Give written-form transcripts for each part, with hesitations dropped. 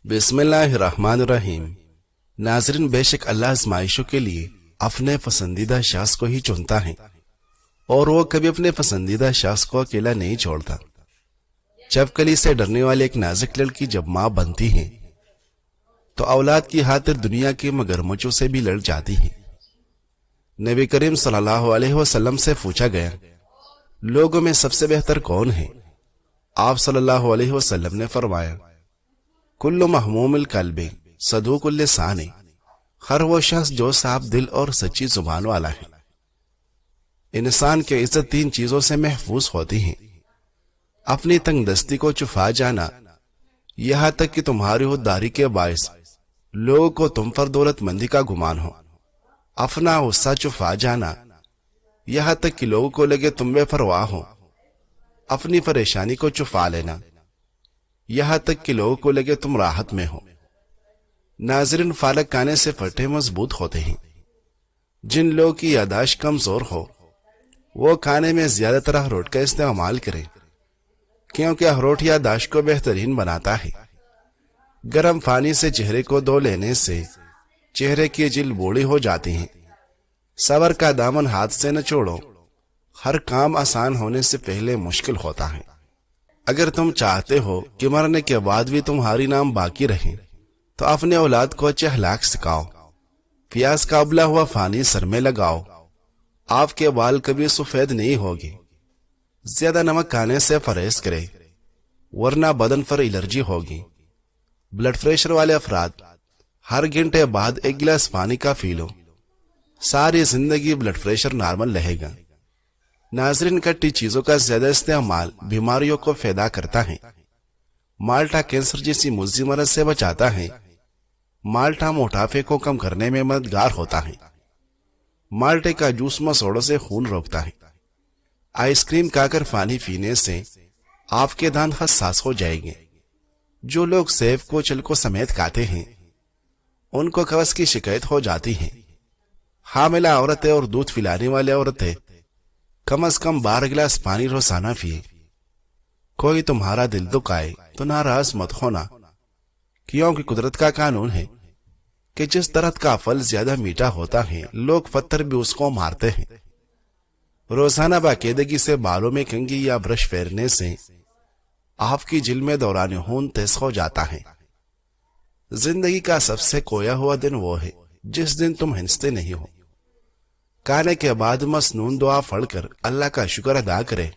بسم اللہ الرحمن الرحیم۔ ناظرین، بے شک اللہ آزمائشوں کے لیے اپنے پسندیدہ شخص کو ہی چنتا ہے اور وہ کبھی اپنے پسندیدہ شخص کو اکیلا نہیں چھوڑتا۔ چپکلی سے ڈرنے والی ایک نازک لڑکی جب ماں بنتی ہے تو اولاد کی خاطر دنیا کے مگرمچھوں سے بھی لڑ جاتی ہے۔ نبی کریم صلی اللہ علیہ وسلم سے پوچھا گیا، لوگوں میں سب سے بہتر کون ہے؟ آپ صلی اللہ علیہ وسلم نے فرمایا، کل محموم القلب صدوق اللسان، ہر وہ شخص جو صاف دل اور سچی زبان والا ہے۔ انسان کی عزت تین چیزوں سے محفوظ ہوتی ہے: اپنی تنگ دستی کو چھپا جانا، یہاں تک کہ تمہاری خودداری کے باعث لوگوں کو تم پر دولت مندی کا گمان ہو، اپنا غصہ چھپا جانا، یہاں تک کہ لوگوں کو لگے تم بے پرواہ ہو، اپنی پریشانی کو چھپا لینا، یہاں تک کہ لوگوں کو لگے تم راحت میں ہو۔ ناظرین، فالک کھانے سے پھٹے مضبوط ہوتے ہیں۔ جن لوگوں کی یادداشت کمزور ہو وہ کھانے میں زیادہ تر اخروٹ کا استعمال کریں، کیونکہ اخروٹ یادداشت کو بہترین بناتا ہے۔ گرم پانی سے چہرے کو دھو لینے سے چہرے کی جلد بوڑھی ہو جاتی ہے۔ صبر کا دامن ہاتھ سے نہ چھوڑو، ہر کام آسان ہونے سے پہلے مشکل ہوتا ہے۔ اگر تم چاہتے ہو کہ مرنے کے بعد بھی تمہاری نام باقی رہے تو اپنے اولاد کو اچھے اخلاق سکھاؤ۔ پیاز کا ابلا ہوا پانی سر میں لگاؤ، آپ کے بال کبھی سفید نہیں ہوگے۔ زیادہ نمک کھانے سے پرہیز کرے ورنہ بدن پر الرجی ہوگی۔ بلڈ پریشر والے افراد ہر گھنٹے بعد ایک گلاس پانی کا پی لو، ساری زندگی بلڈ پریشر نارمل رہے گا۔ ناظرین، کھٹی چیزوں کا زیادہ استعمال بیماریوں کو پیدا کرتا ہے۔ مالٹا کینسر جیسی مزی مرض سے بچاتا ہے۔ مالٹا موٹاپے کو کم کرنے میں مددگار ہوتا ہے۔ مالٹے کا جوس مسوڑوں سے خون روکتا ہے۔ آئس کریم کھا کر پانی پینے سے آپ کے دانت حساس ہو جائیں گے۔ جو لوگ سیب کو چھلکوں سمیت کھاتے ہیں ان کو قبض کی شکایت ہو جاتی ہے۔ حاملہ عورتیں اور دودھ پلانے والی عورتیں کم از کم 12 گلاس پانی روزانہ پیے۔ کوئی تمہارا دل دکھائے تو ناراض مت ہونا، کیونکہ قدرت کا قانون ہے کہ جس درخت کا پھل زیادہ میٹھا ہوتا ہے لوگ پتھر بھی اس کو مارتے ہیں۔ روزانہ باقاعدگی سے بالوں میں کنگھی یا برش پھیرنے سے آپ کی جلد میں دوران خون تیز ہو جاتا ہے۔ زندگی کا سب سے کھویا ہوا دن وہ ہے جس دن تم ہنستے نہیں ہو۔ کھانے کے بعد مسنون دعا پڑھ کر اللہ کا شکر ادا کرے۔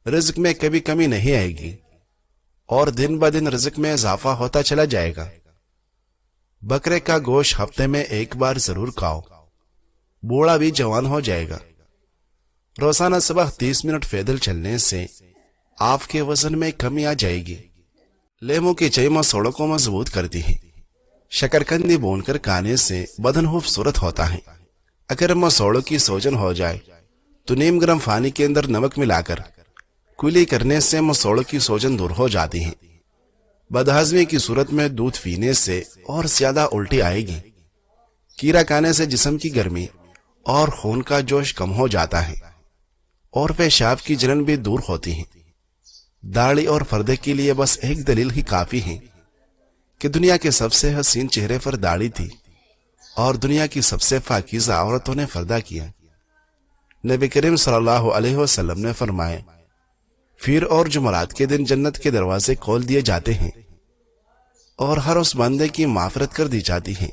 رزق میں کبھی کمی نہیں آئے گی اور دن بہ دن رزق میں اضافہ ہوتا چلا جائے گا۔ بکرے کا گوشت ہفتے میں ایک بار ضرور کھاؤ، بوڑھا بھی جوان ہو جائے گا۔ روزانہ صبح 30 منٹ پیدل چلنے سے آپ کے وزن میں کمی آ جائے گی۔ لیموں کی چائے مسوڑوں کو مضبوط کرتی ہے۔ شکرکندی بون کر کھانے سے بدن خوبصورت ہوتا ہے۔ اگر مسوڑوں کی سوجن ہو جائے تو نیم گرم پانی کے اندر نمک ملا کر کلی کرنے سے مسوڑوں کی سوجن دور ہو جاتی ہے۔ بدہضمی کی صورت میں دودھ پینے سے اور زیادہ الٹی آئے گی۔ کیڑا کھانے سے جسم کی گرمی اور خون کا جوش کم ہو جاتا ہے اور پیشاب کی جلن بھی دور ہوتی ہے۔ داڑھی اور پردے کے لیے بس ایک دلیل ہی کافی ہے کہ دنیا کے سب سے حسین چہرے پر داڑھی تھی اور دنیا کی سب سے پاکیزہ عورتوں نے پردہ کیا۔ نبی کریم صلی اللہ علیہ وسلم نے فرمایا، پیر اور جمعرات کے دن جنت کے دروازے کھول دیے جاتے ہیں اور ہر اس بندے کی معافرت کر دی جاتی ہے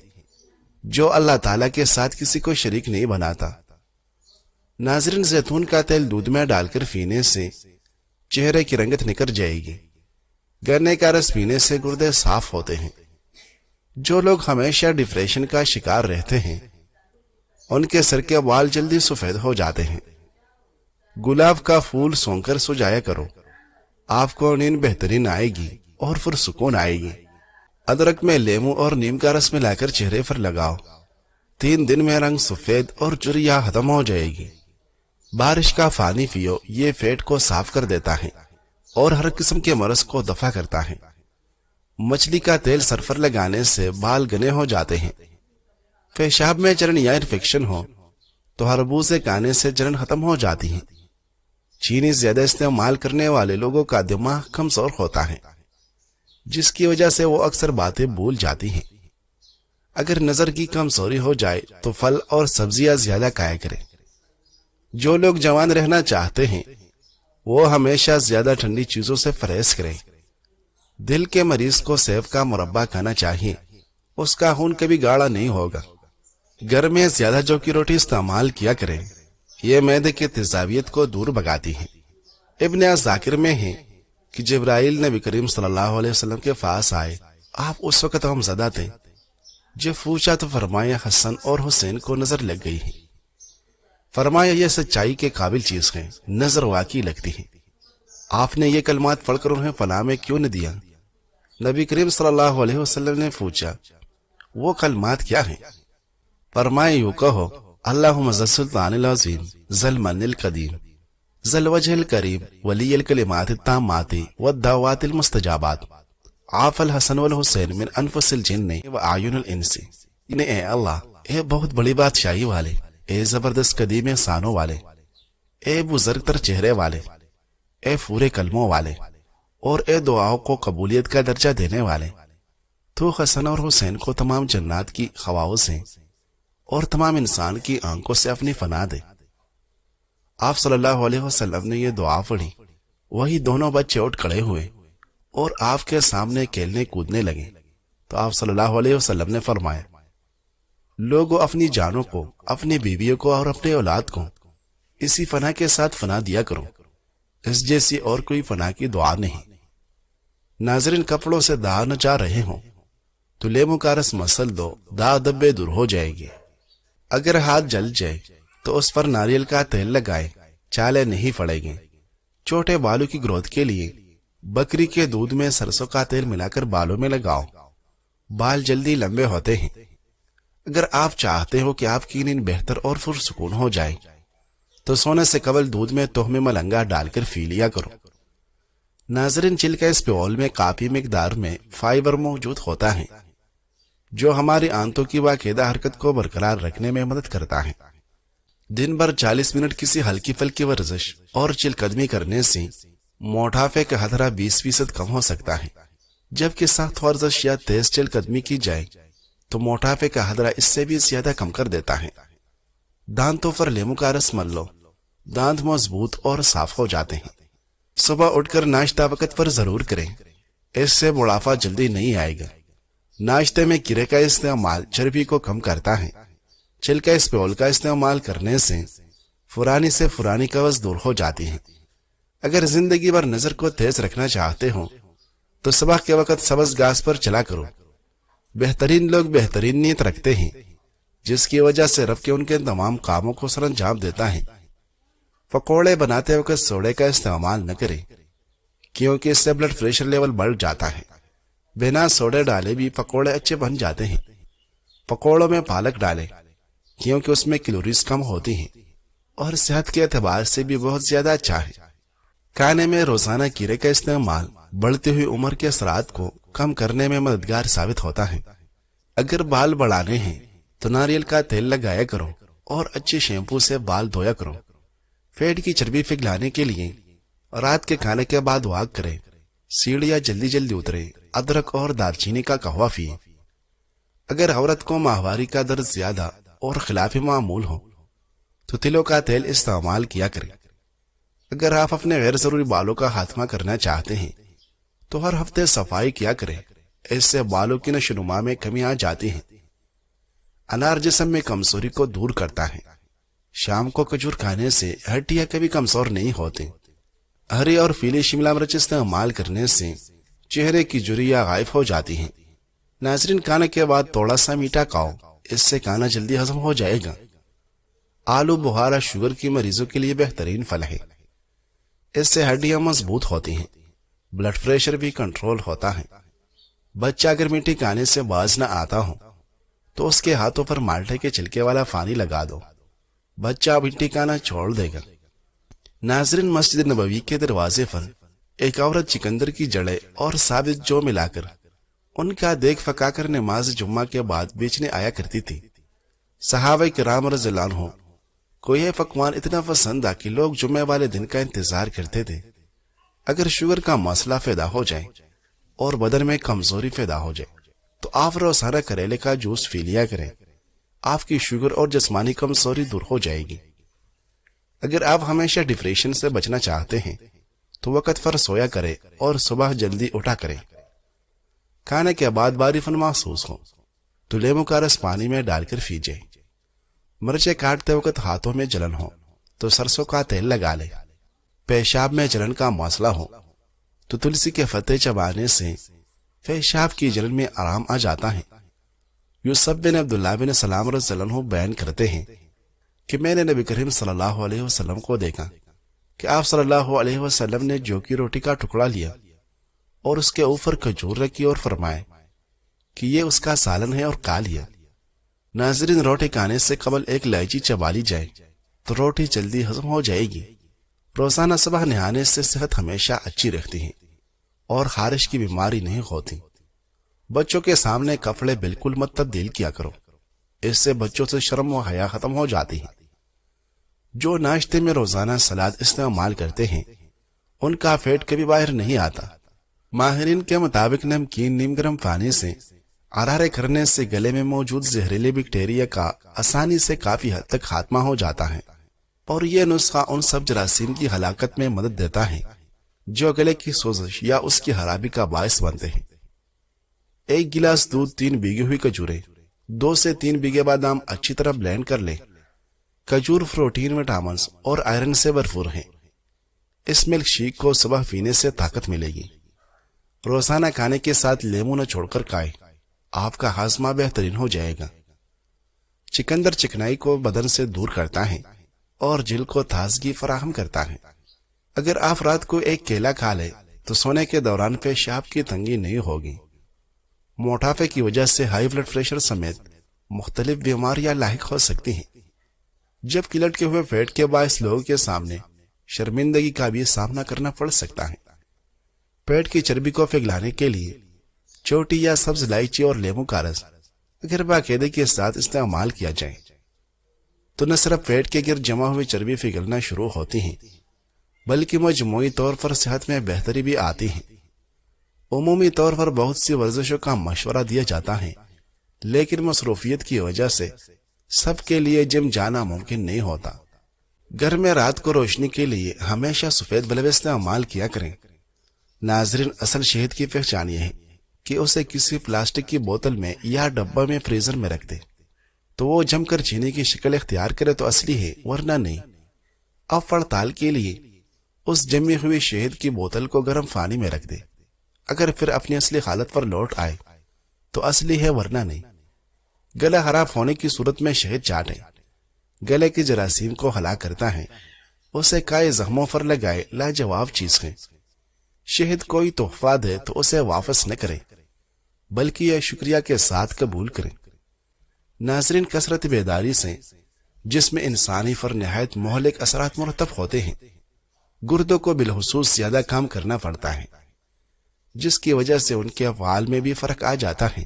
جو اللہ تعالیٰ کے ساتھ کسی کو شریک نہیں بناتا۔ ناظرین، زیتون کا تیل دودھ میں ڈال کر پینے سے چہرے کی رنگت نکل جائے گی۔ گنے کا رس پینے سے گردے صاف ہوتے ہیں۔ جو لوگ ہمیشہ ڈپریشن کا شکار رہتے ہیں ان کے سر کے بال جلدی سفید ہو جاتے ہیں۔ گلاب کا پھول سونگ کر سو جایا کرو، آپ کو نیند بہترین آئے گی اور پرسکون آئے گی۔ ادرک میں لیموں اور نیم کا رس ملا کر چہرے پر لگاؤ، 3 دن میں رنگ سفید اور جھریاں ختم ہو جائے گی۔ بارش کا پانی پیو، یہ پیٹ کو صاف کر دیتا ہے اور ہر قسم کے مرض کو دفع کرتا ہے۔ مچھلی کا تیل سر پر لگانے سے بال گھنے ہو جاتے ہیں۔ پیشاب میں جلن یا انفیکشن ہو تو خربوزے کھانے سے جلن ختم ہو جاتی ہے۔ چینی زیادہ استعمال کرنے والے لوگوں کا دماغ کمزور ہوتا ہے۔ جس کی وجہ سے وہ اکثر باتیں بھول جاتی ہیں۔ اگر نظر کی کمزوری ہو جائے تو پھل اور سبزیاں زیادہ کھایا کریں۔ جو لوگ جوان رہنا چاہتے ہیں وہ ہمیشہ زیادہ ٹھنڈی چیزوں سے پرہیز کریں۔ دل کے مریض کو سیب کا مربع کھانا چاہیے، اس کا خون کبھی گاڑھا نہیں ہوگا۔ گھر میں زیادہ جو کی روٹی استعمال کیا کریں، یہ معدے کی تیزابیت کو دور بھگاتی ہے۔ ابن ذاکر میں ہے کہ جبرائیل نبی کریم صلی اللہ علیہ وسلم کے پاس آئے، آپ اس وقت ہم زدہ تھے۔ جب پوچھا تو فرمایا حسن اور حسین کو نظر لگ گئی ہے۔ فرمایا یہ سچائی کے قابل چیز ہے، نظر واقعی لگتی ہے۔ آپ نے یہ کلمات پڑھ کر انہیں پناہ میں کیوں نہ دیا؟ نبی کریم صلی اللہ علیہ وسلم نے پوچھا وہ کلمات کیا ہیں؟ فرمایا یوں کہو اللہم ذا السلطان العظیم ذا المن القدیم ذا الوجہ الکریم ولی الکلمات التامات والدعوات المستجابات عاف الحسن والحسین من انفس الجن واعین الانس۔ اے اللہ، اے بہت بڑی بادشاہی والے، اے زبردست قدیم احسانوں والے، اے بزرگ تر چہرے والے، اے پورے کلموں والے، اور اے دعاؤں کو قبولیت کا درجہ دینے والے، تو حسن اور حسین کو تمام جنات کی خواہوں سے اور تمام انسان کی آنکھوں سے اپنی پناہ دے۔ آپ صلی اللہ علیہ وسلم نے یہ دعا پڑھی، وہی دونوں بچے اٹھ کھڑے ہوئے اور آپ کے سامنے کھیلنے کودنے لگے۔ تو آپ صلی اللہ علیہ وسلم نے فرمایا لوگوں اپنی جانوں کو، اپنی بیویوں کو اور اپنے اولاد کو اسی فنا کے ساتھ فنا دیا کرو، اس جیسی اور کوئی فنا کی دعا نہیں۔ ناظرین، کپڑوں سے داغ نہ جا رہے ہوں تو لیمو کا رس مسل دو، داغ دبے دور ہو جائے گی۔ اگر ہاتھ جل جائے تو اس پر ناریل کا تیل لگائے، چالیں نہیں پڑے گی۔ چھوٹے بالوں کی گروتھ کے لیے بکری کے دودھ میں سرسوں کا تیل ملا کر بالوں میں لگاؤ، بال جلدی لمبے ہوتے ہیں۔ اگر آپ چاہتے ہو کہ آپ کی نیند بہتر اور پرسکون ہو جائے تو سونے سے قبل دودھ میں تہمِ ملنگا ڈال کر پی لیا کرو۔ ناظرین، چل کا اس پیول میں کافی مقدار میں فائبر موجود ہوتا ہے جو ہماری آنتوں کی باقاعدہ حرکت کو برقرار رکھنے میں مدد کرتا ہے۔ دن بھر 40 منٹ کسی ہلکی پھلکی ورزش اور چل قدمی کرنے سے موٹاپے کا خطرہ 20% کم ہو سکتا ہے، جبکہ سخت ورزش یا تیز چل قدمی کی جائے تو موٹاپے کا خطرہ اس سے بھی زیادہ کم کر دیتا ہے۔ دانتوں پر لیمو کا رس مل لو، دانت مضبوط اور صاف ہو جاتے ہیں۔ صبح اٹھ کر ناشتہ وقت پر ضرور کریں، اس سے بڑھاپا جلدی نہیں آئے گا۔ ناشتے میں کیرے کا استعمال چربی کو کم کرتا ہے۔ چل کا اس پیول کا استعمال کرنے سے پرانی سے پرانی قبض دور ہو جاتی ہے۔ اگر زندگی بھر نظر کو تیز رکھنا چاہتے ہو تو صبح کے وقت سبز گھاس پر چلا کرو۔ بہترین لوگ بہترین نیت رکھتے ہیں، جس کی وجہ سے رب کے ان کے تمام کاموں کو سر انجام دیتا ہے۔ پکوڑے بناتے وقت سوڈے کا استعمال نہ کریں، کیونکہ اس سے بلڈ پریشر لیول بڑھ جاتا ہے۔ بنا سوڈے ڈالے بھی پکوڑے اچھے بن جاتے ہیں۔ پکوڑوں میں پالک ڈالیں، کیونکہ اس میں کیلوریز کم ہوتی ہیں اور صحت کے اعتبار سے بھی بہت زیادہ اچھا ہے۔ کھانے میں روزانہ کیڑے کا استعمال بڑھتی ہوئی عمر کے اثرات کو کم کرنے میں مددگار ثابت ہوتا ہے۔ اگر بال بڑھانے ہیں تو ناریل کا تیل لگایا کرو اور اچھے شیمپو سے بال دھویا کرو۔ پیٹ کی چربی پگھلانے کے لیے رات کے کھانے کے بعد واک کریں، سیڑھیاں جلدی جلدی اتریں، ادرک اور دار چینی کا قہوہ پیئیں۔ اگر عورت کو ماہواری کا درد زیادہ اور خلاف معمول ہو تو تلوں کا تیل استعمال کیا کریں۔ اگر آپ اپنے غیر ضروری بالوں کا خاتمہ کرنا چاہتے ہیں تو ہر ہفتے صفائی کیا کریں، اس سے بالوں کی نشوونما میں کمی آ جاتی ہے۔ انار جسم میں کمزوری کو دور کرتا ہے۔ شام کو کھجور کھانے سے ہڈیاں کبھی کمزور نہیں ہوتی۔ ہری اور پیلی شملہ مرچ استعمال کرنے سے چہرے کی جھریاں غائب ہو جاتی ہیں۔ ناظرین، کھانے کے بعد تھوڑا سا میٹھا کھاؤ، اس سے کھانا جلدی ہضم ہو جائے گا۔ آلو بخارا شوگر کی مریضوں کے لیے بہترین پھل ہے، اس سے ہڈیاں مضبوط ہوتی ہیں، بلڈ پریشر بھی کنٹرول ہوتا ہے۔ بچہ اگر میٹھی کھانے سے باز نہ آتا ہو تو اس کے ہاتھوں پر مالٹے کے چھلکے والا پانی لگا دو، بچہ میٹھی کھانا چھوڑ دے گا۔ ناظرین، مسجد نبوی کے دروازے پر ایک عورت چکندر کی جڑیں اور ثابت جو ملا کر ان کا دیگ پکا کر نماز جمعہ کے بعد بیچنے آیا کرتی تھی۔ صحابہ کرام رضی اللہ عنہ کو یہ پکوان اتنا پسند آ کہ لوگ جمعہ والے دن کا انتظار کرتے تھے۔ اگر شوگر کا مسئلہ پیدا ہو جائے اور بدن میں کمزوری پیدا ہو جائے تو آپ روزانہ کریلے کا جوس پی لیا کریں، آپ کی شوگر اور جسمانی کمزوری دور ہو جائے گی۔ اگر آپ ہمیشہ ڈپریشن سے بچنا چاہتے ہیں تو وقت پر سویا کریں اور صبح جلدی اٹھا کریں۔ کھانے کے بعد باری پن محسوس ہو تو لیمو کا رس پانی میں ڈال کر پیجیے۔ مرچیں کاٹتے وقت ہاتھوں میں جلن ہو تو سرسوں کا تیل لگا لے۔ پیشاب میں جلن کا مسئلہ ہو تو تلسی کے پتے چبانے سے پیشاب کی جلن میں آرام آ جاتا ہے۔ یوسف بن عبداللہ بن سلام رضی اللہ عنہ بیان کرتے ہیں کہ میں نے نبی کریم صلی اللہ علیہ وسلم کو دیکھا کہ آپ صلی اللہ علیہ وسلم نے جو کی روٹی کا ٹکڑا لیا اور اس کے اوپر کھجور رکھی اور فرمائے کہ یہ اس کا سالن ہے اور کھا لیا۔ ناظرین، روٹی کھانے سے قبل ایک الائچی چبا لی جائے تو روٹی جلدی ہضم ہو جائے گی۔ روزانہ صبح نہانے سے صحت ہمیشہ اچھی رہتی ہے اور خارش کی بیماری نہیں ہوتی۔ بچوں کے سامنے کپڑے بالکل مت تبدیل کیا کرو، اس سے بچوں سے شرم و حیا ختم ہو جاتی ہے۔ جو ناشتے میں روزانہ سلاد استعمال کرتے ہیں ان کا پیٹ کبھی باہر نہیں آتا۔ ماہرین کے مطابق نمکین نیم گرم پانی سے غرارے کرنے سے گلے میں موجود زہریلے بیکٹیریا کا آسانی سے کافی حد تک خاتمہ ہو جاتا ہے، اور یہ نسخہ ان سب جراثیم کی ہلاکت میں مدد دیتا ہے جو گلے کی سوزش یا اس کی خرابی کا باعث بنتے ہیں۔ ایک گلاس دودھ، 3 بھیگی ہوئی کھجوریں، 2 سے 3 بیگے بادام اچھی طرح بلینڈ کر لیں۔ کھجور پروٹین، وٹامنز اور آئرن سے بھرپور ہیں۔ اس ملک شیک کو صبح پینے سے طاقت ملے گی۔ روزانہ کھانے کے ساتھ لیمو نہ چھوڑ کر کھائیں، آپ کا ہاضمہ بہترین ہو جائے گا۔ چکندر چکنائی کو بدن سے دور کرتا ہے اور جلد کو تازگی فراہم کرتا ہے۔ اگر آپ رات کو ایک کیلا کھا لیں تو سونے کے دوران پیشاب کی تنگی نہیں ہوگی۔ موٹاپے کی وجہ سے ہائی بلڈ پریشر سمیت مختلف بیماریاں لاحق ہو سکتی ہیں، جب کہ لٹکے ہوئے پیٹ کے باعث لوگوں کے سامنے شرمندگی کا بھی سامنا کرنا پڑ سکتا ہے۔ پیٹ کی چربی کو پگھلانے کے لیے چھوٹی یا سبز الائچی اور لیمو کا رس اگر باقاعدگی کے ساتھ استعمال کیا جائے تو نہ صرف پیٹ کے گرد جمع ہوئی چربی پگھلنا شروع ہوتی ہیں بلکہ مجموعی طور پر صحت میں بہتری بھی آتی ہے۔ عمومی طور پر بہت سی ورزشوں کا مشورہ دیا جاتا ہے، لیکن مصروفیت کی وجہ سے سب کے لیے جم جانا ممکن نہیں ہوتا۔ گھر میں رات کو روشنی کے لیے ہمیشہ سفید بلب استعمال کیا کریں۔ ناظرین، اصل شہد کی پہچان یہ ہے کہ اسے کسی پلاسٹک کی بوتل میں یا ڈبہ میں فریزر میں رکھ دے تو وہ جم کر چینی کی شکل اختیار کرے تو اصلی ہے، ورنہ نہیں۔ اب پڑتال کے لیے اس جمی ہوئی شہد کی بوتل کو گرم پانی میں رکھ دے، اگر پھر اپنی اصلی حالت پر لوٹ آئے تو اصلی ہے، ورنہ نہیں۔ گلا خراب ہونے کی صورت میں شہد چاٹیں، گلے کی جراثیم کو ہلاک کرتا ہے۔ اسے کائے زخموں پر لگائے، لاجواب چیز ہے۔ شہد کوئی تحفہ دے تو اسے واپس نہ کریں بلکہ یہ شکریہ کے ساتھ قبول کریں۔ ناظرین، کثرت بیداری سے جسم انسانی پر نہایت مہلک اثرات مرتب ہوتے ہیں۔ گردوں کو بالخصوص زیادہ کام کرنا پڑتا ہے، جس کی وجہ سے ان کے افعال میں بھی فرق آ جاتا ہے۔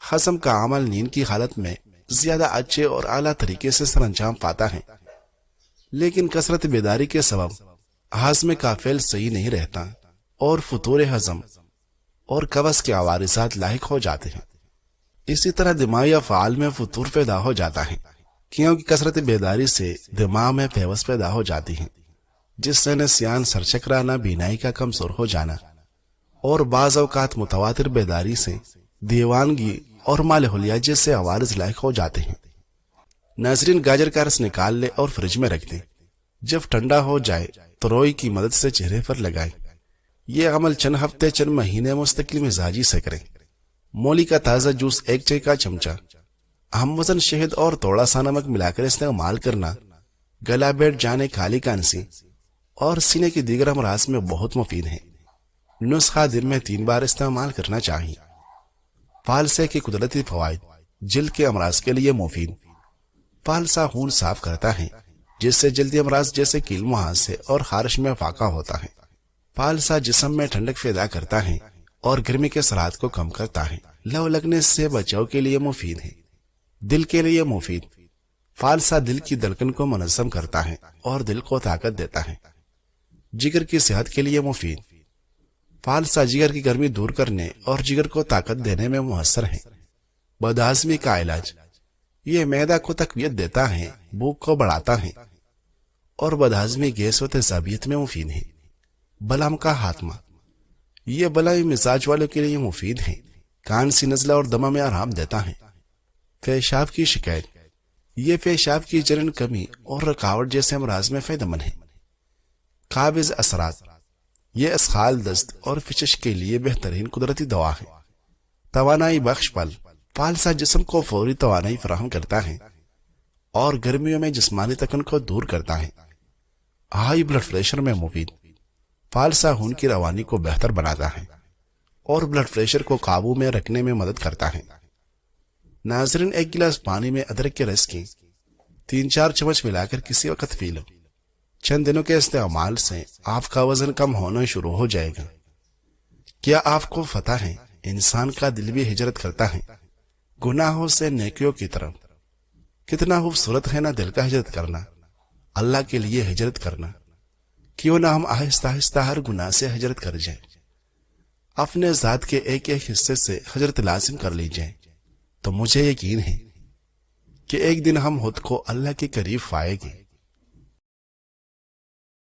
ہضم کا عمل نیند کی حالت میں زیادہ اچھے اور اعلیٰ طریقے سے سر انجام پاتا ہے، لیکن کثرت بیداری کے سبب ہاضمے کا فعل صحیح نہیں رہتا اور فطور ہضم اور قبض کے عوارضات لاحق ہو جاتے ہیں۔ اسی طرح دماغی افعال میں فطور پیدا ہو جاتا ہے، کیونکہ کثرت بیداری سے دماغ میں پیوس پیدا ہو جاتی ہے، جس سے نسیان، سرچکرانا، بینائی کا کمزور ہو جانا اور بعض اوقات متواتر بیداری سے دیوانگی اور مالحولیہ جیسے عوارض لاحق ہو جاتے ہیں۔ ناظرین، گاجر کا رس نکال لے اور فریج میں رکھ دیں۔ جب ٹھنڈا ہو جائے تو روئی کی مدد سے چہرے پر لگائیں۔ یہ عمل چند ہفتے، چند مہینے مستقل مزاجی سے کریں۔ مولی کا تازہ جوس 1 چائے کا چمچہ ہم وزن شہد اور تھوڑا سا نمک ملا کر استعمال کرنا گلا بیٹھ جانے، کالی کانسی اور سینے کی دیگر امراض میں بہت مفید ہے۔ نسخہ دن میں 3 بار استعمال کرنا چاہیے۔ فالسے کے قدرتی فوائد: جلد کے امراض کے لیے مفید۔ فالسا خون صاف کرتا ہے، جس سے جلدی امراض جیسے کیل، مہاسے اور خارش میں فاقہ ہوتا ہے۔ فالسا جسم میں ٹھنڈک پیدا کرتا ہے اور گرمی کے اثرات کو کم کرتا ہے۔ لو لگنے سے بچاؤ کے لیے مفید ہے۔ دل کے لیے مفید۔ فالسا دل کی دھڑکن کو منظم کرتا ہے اور دل کو طاقت دیتا ہے۔ جگر کی صحت کے لیے مفید۔ فالسا جگر کی گرمی دور کرنے اور جگر کو طاقت دینے میں مؤثر ہیں۔ بدہضمی کا علاج، یہ معدہ کو تقویت دیتا ہے، بھوک کو بڑھاتا ہے اور بدہضمی گیس و تیزابیت میں مفید ہے۔ بلغم کا خاتمہ، یہ بلائی مزاج والوں کے لیے مفید ہے، کان سی نزلہ اور دمہ میں آرام دیتا ہے۔ پیشاب کی شکایت، یہ پیشاب کی جلن، کمی اور رکاوٹ جیسے امراض میں فائدہ مند ہے۔ قابض اثرات، یہ اسخال، دست اور فشش کے لیے بہترین قدرتی دوا ہے۔ توانائی بخش پل، فالسا جسم کو فوری توانائی فراہم کرتا ہے اور گرمیوں میں جسمانی تکن کو دور کرتا ہے۔ ہائی بلڈ پریشر میں مفید، فالسا خون کی روانی کو بہتر بناتا ہے اور بلڈ پریشر کو قابو میں رکھنے میں مدد کرتا ہے۔ ناظرین، ایک گلاس پانی میں ادرک کے رس کی 3-4 چمچ ملا کر کسی وقت پی لو۔ چند دنوں کے استعمال سے آپ کا وزن کم ہونا شروع ہو جائے گا۔ کیا آپ کو پتہ ہے انسان کا دل بھی ہجرت کرتا ہے گناہوں سے نیکیوں کی طرف؟ کتنا خوبصورت ہے نا دل کا ہجرت کرنا، اللہ کے لیے ہجرت کرنا۔ کیوں نہ ہم آہستہ آہستہ ہر گناہ سے ہجرت کر جائیں، اپنے ذات کے ایک ایک حصے سے ہجرت لازم کر لی جائے، تو مجھے یقین ہے کہ ایک دن ہم خود کو اللہ کے قریب پائیں گے۔